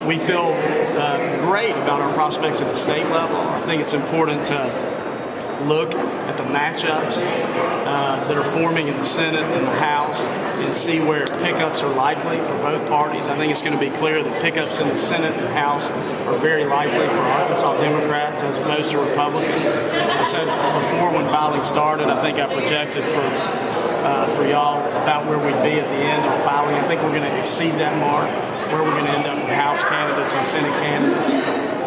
we feel great about our prospects at the state level. I think it's important to look at the matchups that are forming in the Senate and the House and see where pickups are likely for both parties. I think it's going to be clear that pickups in the Senate and House are very likely for Arkansas Democrats as opposed to Republicans. I said before when filing started, I think I projected for y'all about where we'd be at the end on filing. I think we're going to exceed that mark, where we're going to end up with House candidates and Senate candidates.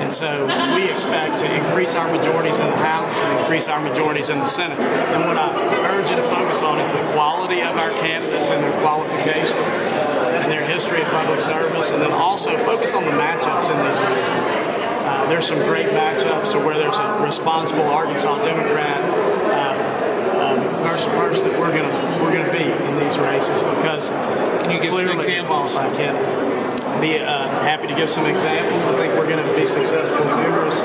And so we expect to increase our majorities in the House and increase our majorities in the Senate. And what I urge you to focus on is the quality of our candidates and their qualifications and their history of public service, and then also focus on the matchups in these races. There's some great matchups where there's a responsible Arkansas Democrat versus a person that we're gonna beat in these races because can you give clearly some examples? Qualified candidate. Be happy to give some examples. I think we're going to be successful in numerous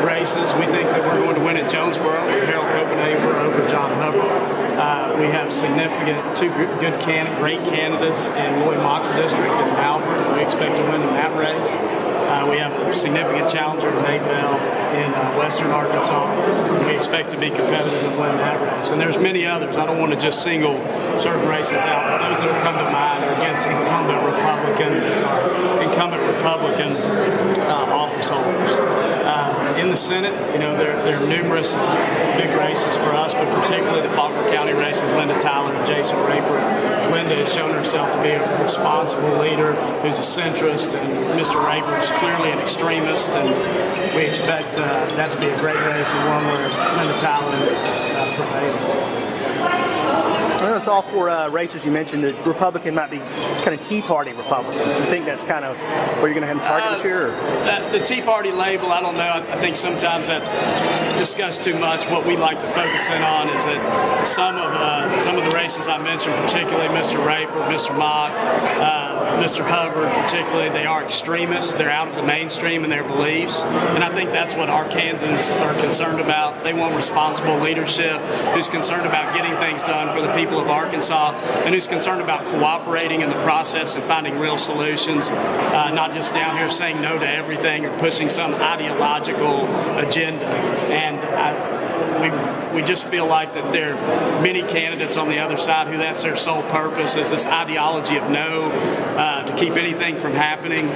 races. We think that we're going to win at Jonesboro with Harold Copenhaver over John Hubbard. We have two great candidates in Lloyd Mock's district in Alfred. We expect to win in that race. We have a significant challenger to Nate Bell in western Arkansas. We expect to be competitive and win that race. And there's many others. I don't want to just single certain races out, but those that have come to mind are against incumbent Republican office holders. In the Senate, there are numerous big races for us, but particularly the Faulkner County race with Linda Tyler and Jason Raper. Linda has shown herself to be a responsible leader who's a centrist, and Mr. Raper is clearly an extremist, and we expect that to be a great race and one where Linda Tyler prevails. I noticed all four races you mentioned, the Republican might be kind of Tea Party Republicans. Do you think that's kind of where you're going to have them target this year? The Tea Party label, I don't know. I think sometimes that's discussed too much. What we like to focus in on is that some of the races I mentioned, particularly Mr. Raper, Mr. Mock, Mr. Hubbard particularly, they are extremists. They're out of the mainstream in their beliefs. And I think that's what Arkansans are concerned about. They want responsible leadership who's concerned about getting things done for the people of Arkansas and who's concerned about cooperating in the process and finding real solutions, not just down here saying no to everything or pushing some ideological agenda. And we just feel like that there are many candidates on the other side who that's their sole purpose is this ideology of no, to keep anything from happening,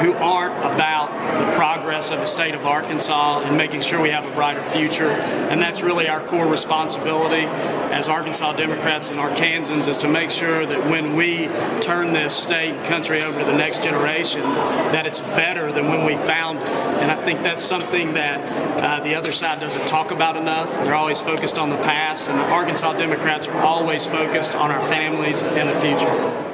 who aren't about the progress of the state of Arkansas and making sure we have a brighter future. And that's really our core responsibility as Arkansas Democrats and Arkansans, is to make sure that when we turn this state and country over to the next generation, that it's better than when we found it. And I think that's something that the other side doesn't talk about enough. They're always focused on the past, and Arkansas Democrats are always focused on our families and the future.